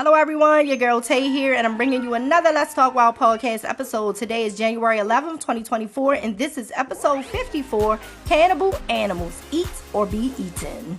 Hello everyone, your girl Tay here, and I'm bringing you another Let's Talk Wild podcast episode. Today is January 11th, 2024, and this is episode 54, Cannibal Animals, Eat or Be Eaten.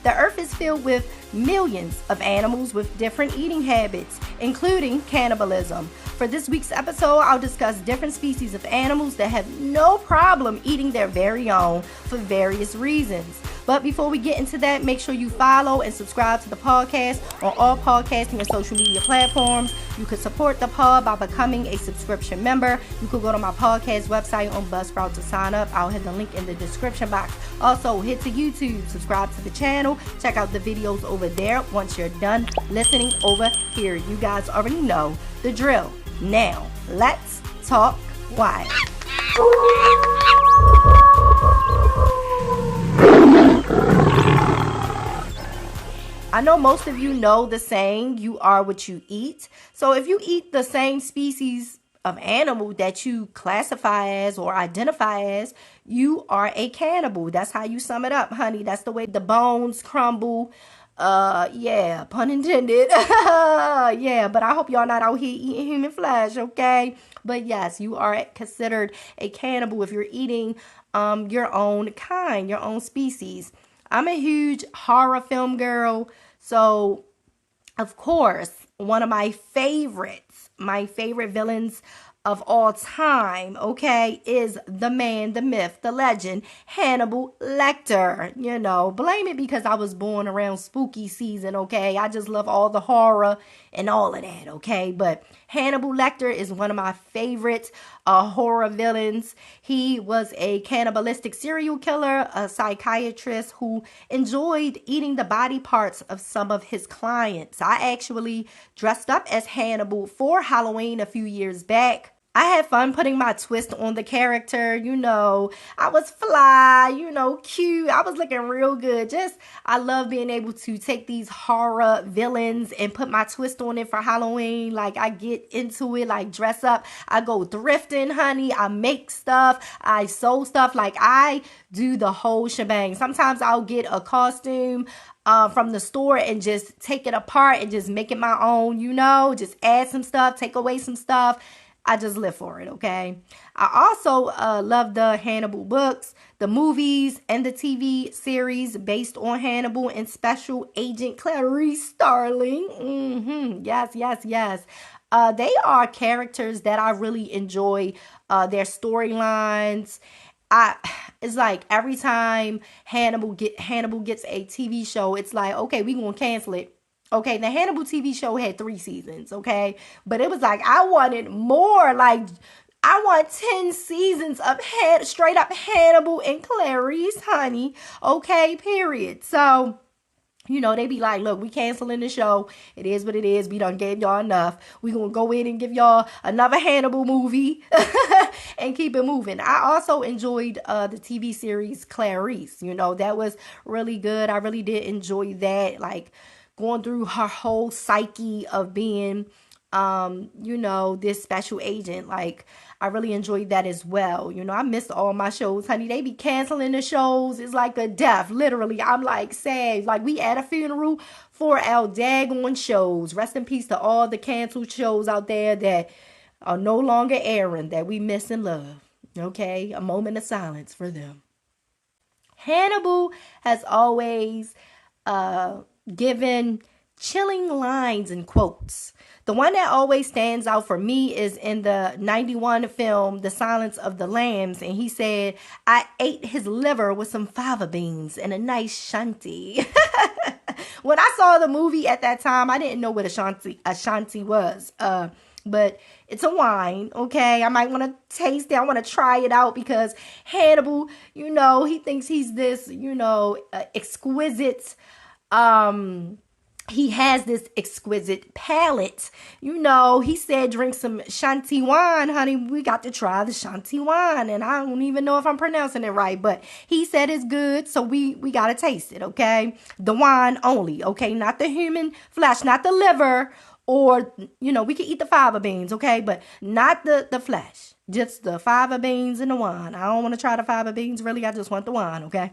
The earth is filled with millions of animals with different eating habits, including cannibalism. For this week's episode, I'll discuss different species of animals that have no problem eating their very own for various reasons. But before we get into that, make sure you follow and subscribe to the podcast on all podcasting and social media platforms. You can support the pod by becoming a subscription member. You can go to my podcast website on Buzzsprout to sign up. I'll hit the link in the description box. Also, hit to YouTube, subscribe to the channel, check out the videos over there once you're done listening over here. You guys already know the drill. Now, let's talk wild. I know most of you know the saying, you are what you eat. So if you eat the same species of animal that you classify as or identify as, you are a cannibal. That's how you sum it up, honey. That's the way the bones crumble. Yeah, pun intended. Yeah, but I hope y'all not out here eating human flesh, okay? But yes, you are considered a cannibal if you're eating your own kind, your own species. I'm a huge horror film girl, so of course, one of my favorite villains of all time, okay, is the man, the myth, the legend, Hannibal Lecter. You know, blame it because I was born around spooky season, okay? I just love all the horror and all of that, okay? But Hannibal Lecter is one of my favorite horror villains. He was a cannibalistic serial killer, a psychiatrist who enjoyed eating the body parts of some of his clients. I actually dressed up as Hannibal for Halloween a few years back. I had fun putting my twist on the character, you know. I was fly, you know, cute. I was looking real good. I love being able to take these horror villains and put my twist on it for Halloween. Like, I get into it, like, dress up. I go thrifting, honey. I make stuff. I sew stuff. Like, I do the whole shebang. Sometimes I'll get a costume from the store and just take it apart and just make it my own, you know. Just add some stuff, take away some stuff. I just live for it, okay? I also love the Hannibal books, the movies, and the TV series based on Hannibal and Special Agent Clarice Starling. Yes. They are characters that I really enjoy their storylines. It's like every time Hannibal gets a TV show, it's like, okay, we gonna cancel it. Okay, the Hannibal TV show had 3 seasons, okay? But it was like, I wanted more. Like, I want 10 seasons of straight up Hannibal and Clarice, honey. Okay, period. So, you know, they be like, look, we canceling the show. It is what it is. We done gave y'all enough. We gonna go in and give y'all another Hannibal movie and keep it moving. I also enjoyed the TV series Clarice. You know, that was really good. I really did enjoy that. Like, going through her whole psyche of being, you know, this special agent. Like, I really enjoyed that as well. You know, I missed all my shows, honey. They be canceling the shows. It's like a death. Literally, I'm like sad. Like, we at a funeral for our daggone shows. Rest in peace to all the canceled shows out there that are no longer airing, that we miss and love. Okay? A moment of silence for them. Hannibal has always given chilling lines and quotes. The one that always stands out for me is in the 91 film, The Silence of the Lambs. And he said, I ate his liver with some fava beans and a nice shanty. When I saw the movie at that time, I didn't know what a shanty was. But it's a wine, okay? I might want to taste it. I want to try it out because Hannibal, you know, he thinks he's this, you know, exquisite. He has this exquisite palate. You know, he said drink some shanty wine, honey. We got to try the shanty wine. And I don't even know if I'm pronouncing it right. But he said it's good, so we got to taste it, okay? The wine only, okay? Not the human flesh, not the liver. Or, you know, we can eat the fava beans, okay? But not the flesh. Just the fava beans and the wine. I don't want to try the fava beans, really. I just want the wine, okay?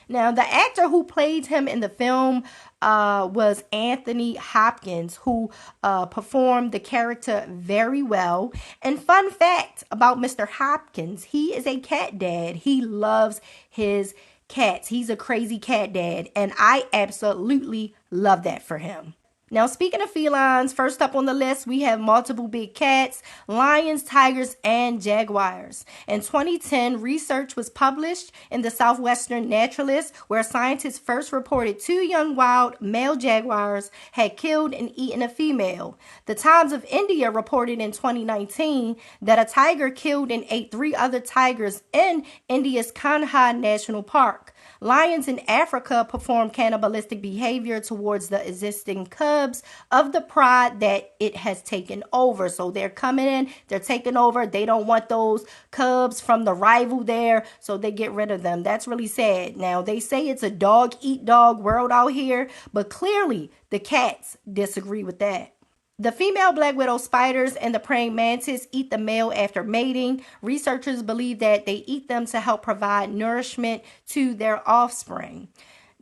Now, the actor who played him in the film was Anthony Hopkins, who performed the character very well. And fun fact about Mr. Hopkins, he is a cat dad. He loves his cats. He's a crazy cat dad, and I absolutely love that for him. Now, speaking of felines, first up on the list, we have multiple big cats, lions, tigers, and jaguars. In 2010, research was published in the Southwestern Naturalist, where scientists first reported 2 young wild male jaguars had killed and eaten a female. The Times of India reported in 2019 that a tiger killed and ate 3 other tigers in India's Kanha National Park. Lions in Africa perform cannibalistic behavior towards the existing cubs of the pride that it has taken over. So they're coming in, they're taking over. They don't want those cubs from the rival there, so they get rid of them. That's really sad. Now, they say it's a dog-eat-dog world out here, but clearly the cats disagree with that. The female black widow spiders and the praying mantis eat the male after mating. Researchers believe that they eat them to help provide nourishment to their offspring.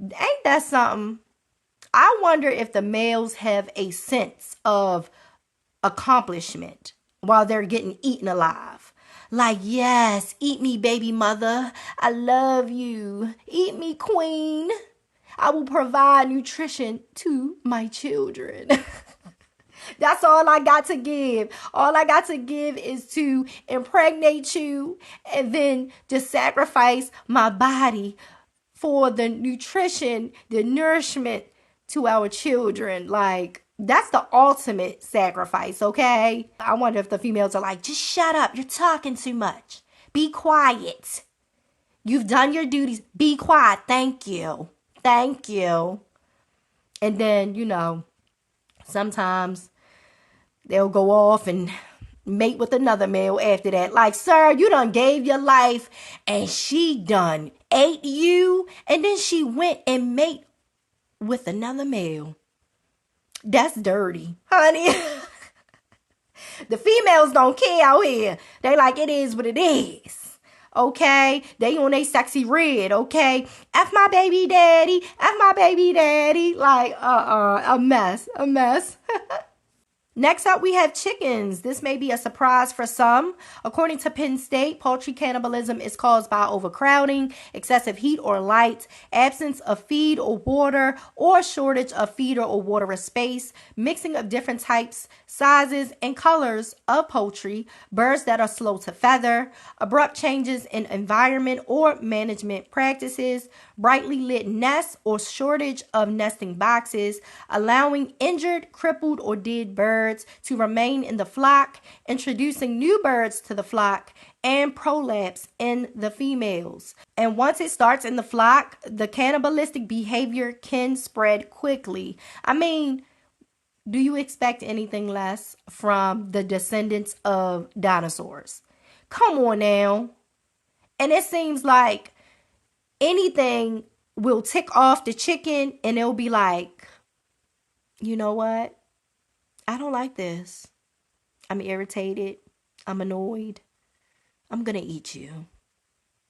Ain't that something? I wonder if the males have a sense of accomplishment while they're getting eaten alive. Like, yes, eat me, baby mother. I love you. Eat me, queen. I will provide nutrition to my children. That's all I got to give. All I got to give is to impregnate you and then just sacrifice my body for the nutrition, the nourishment to our children. Like, that's the ultimate sacrifice, okay? I wonder if the females are like, just shut up. You're talking too much. Be quiet. You've done your duties. Be quiet. Thank you. Thank you. And then, sometimes they'll go off and mate with another male after that. Like, sir, you done gave your life and she done ate you. And then she went and mate with another male. That's dirty, honey. The females don't care out here. They like, it is what it is. Okay? They on they sexy red, okay? F my baby daddy. F my baby daddy. Like, a mess. Next up, we have chickens. This may be a surprise for some. According to Penn State, poultry cannibalism is caused by overcrowding, excessive heat or light, absence of feed or water, or shortage of feed or water space, mixing of different types, sizes, and colors of poultry, birds that are slow to feather, abrupt changes in environment or management practices, brightly lit nests or shortage of nesting boxes, allowing injured, crippled, or dead birds to remain in the flock, introducing new birds to the flock, and prolapse in the females. And once it starts in the flock, the cannibalistic behavior can spread quickly. I mean, do you expect anything less from the descendants of dinosaurs? Come on now. And it seems like anything will tick off the chicken and it'll be like, you know what? I don't like this. I'm irritated. I'm annoyed. I'm going to eat you.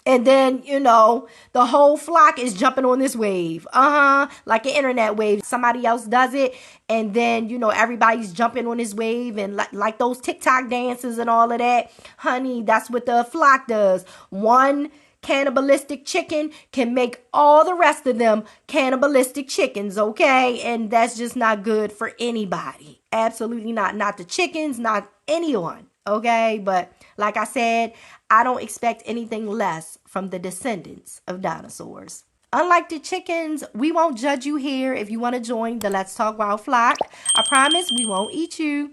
And then, the whole flock is jumping on this wave. Like an internet wave. Somebody else does it. And then, everybody's jumping on this wave. And like those TikTok dances and all of that. Honey, that's what the flock does. One cannibalistic chicken can make all the rest of them cannibalistic chickens, okay? And that's just not good for anybody. Absolutely not. Not the chickens, not anyone, okay? But like I said, I don't expect anything less from the descendants of dinosaurs. Unlike the chickens, we won't judge you here if you want to join the Let's Talk Wild flock. I promise we won't eat you.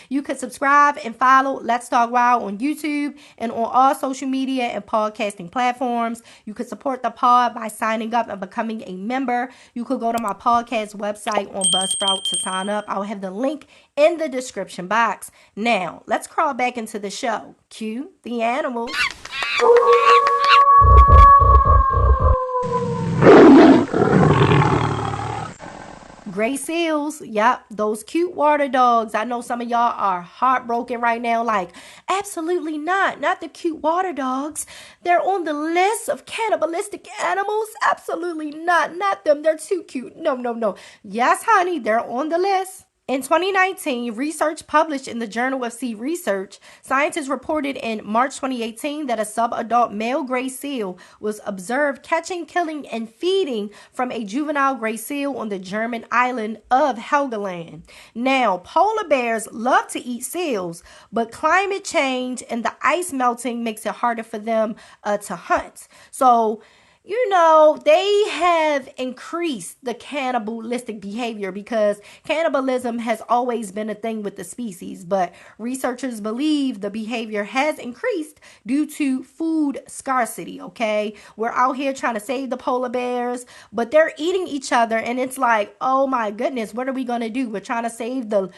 You can subscribe and follow Let's Talk Wild on YouTube and on all social media and podcasting platforms. You can support the pod by signing up and becoming a member. You could go to my podcast website on Buzzsprout to sign up. I'll have the link in the description box. Now, let's crawl back into the show. Cue the animals. Gray seals, yep, those cute water dogs. I know some of y'all are heartbroken right now, like, absolutely not the cute water dogs. They're on the list of cannibalistic animals. Absolutely not them. They're too cute. No. Yes, honey, they're on the list. In 2019, research published in the Journal of Sea Research, scientists reported in March 2018 that a subadult male gray seal was observed catching, killing, and feeding from a juvenile gray seal on the German island of Helgoland. Now, polar bears love to eat seals, but climate change and the ice melting makes it harder for them to hunt. So, they have increased the cannibalistic behavior because cannibalism has always been a thing with the species. But researchers believe the behavior has increased due to food scarcity, okay? We're out here trying to save the polar bears, but they're eating each other. And it's like, oh my goodness, what are we going to do? We're trying to save the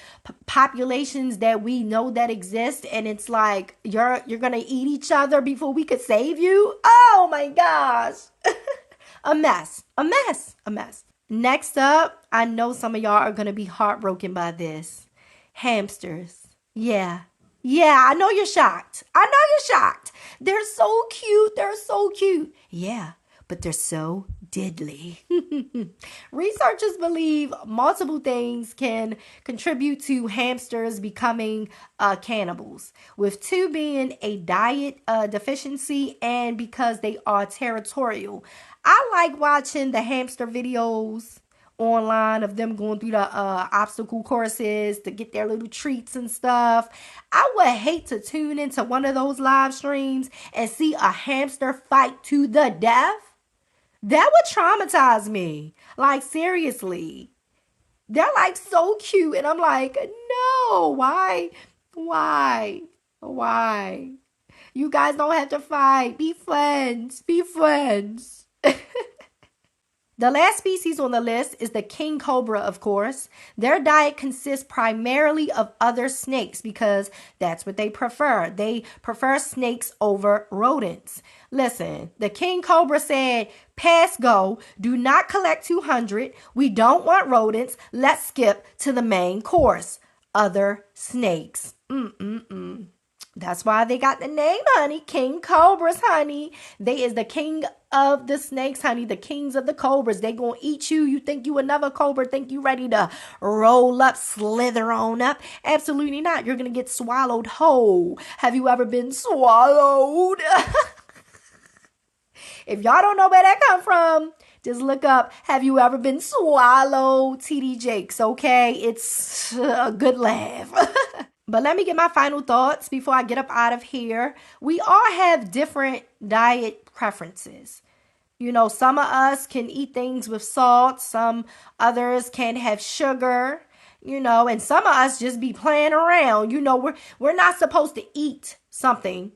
populations that we know that exist. And it's like, you're going to eat each other before we could save you? Oh my gosh. A mess. Next up, I know some of y'all are going to be heartbroken by this. Hamsters. Yeah, I know you're shocked. They're so cute. Yeah, but they're so deadly. Researchers believe multiple things can contribute to hamsters becoming cannibals, with two being a diet deficiency and because they are territorial. I like watching the hamster videos online of them going through the obstacle courses to get their little treats and stuff. I would hate to tune into one of those live streams and see a hamster fight to the death. That would traumatize me. Like, seriously. They're like so cute. And I'm like, no, why? You guys don't have to fight. Be friends. The last species on the list is the king cobra, of course. Their diet consists primarily of other snakes because that's what they prefer. They prefer snakes over rodents. Listen, the king cobra said, pass go, do not collect 200. We don't want rodents. Let's skip to the main course. Other snakes. That's why they got the name, honey. King cobras, honey. They is the king of the snakes, honey. The kings of the cobras. They gonna eat you. You think you another cobra? Think you ready to roll up, slither on up? Absolutely not. You're gonna get swallowed whole. Have you ever been swallowed? If y'all don't know where that come from, just look up, have you ever been swallowed? TD Jakes, okay? It's a good laugh. But let me get my final thoughts before I get up out of here. We all have different diet preferences. Some of us can eat things with salt. Some others can have sugar, and some of us just be playing around. We're not supposed to eat something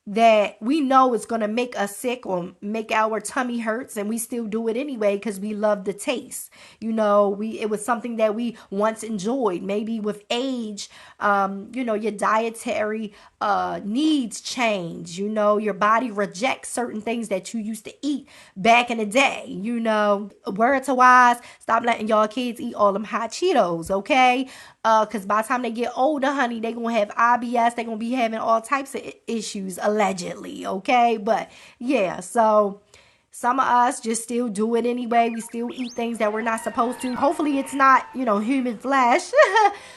that we know is going to make us sick or make our tummy hurts, and we still do it anyway because we love the taste. It was something that we once enjoyed. Maybe with age, your dietary needs change. Your body rejects certain things that you used to eat back in the day. Word to wise, stop letting y'all kids eat all them hot Cheetos, okay? Because by the time they get older, honey, they going to have IBS. They're going to be having all types of issues, allegedly, okay? But, yeah, so some of us just still do it anyway. We still eat things that we're not supposed to. Hopefully it's not, human flesh.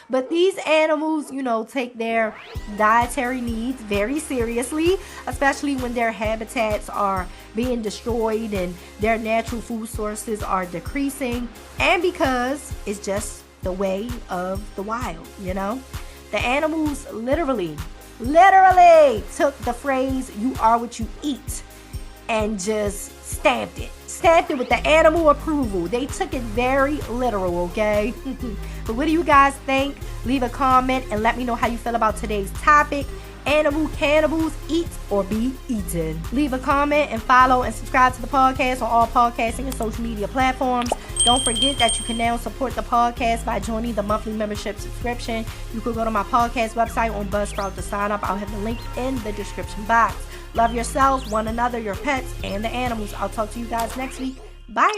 But these animals, take their dietary needs very seriously, especially when their habitats are being destroyed and their natural food sources are decreasing. And because it's just the way of the wild, The animals literally took the phrase, you are what you eat, and just stamped it with the animal approval. They took it very literal, okay? But what do you guys think? Leave a comment and let me know how you feel about today's topic. Animal cannibals, eat or be eaten. Leave a comment and follow and subscribe to the podcast on all podcasting and social media platforms. Don't forget that you can now support the podcast by joining the monthly membership subscription. You could go to my podcast website on Buzzsprout to sign up. I'll have the link in the description box. Love yourself, one another, your pets, and the animals. I'll talk to you guys next week. Bye.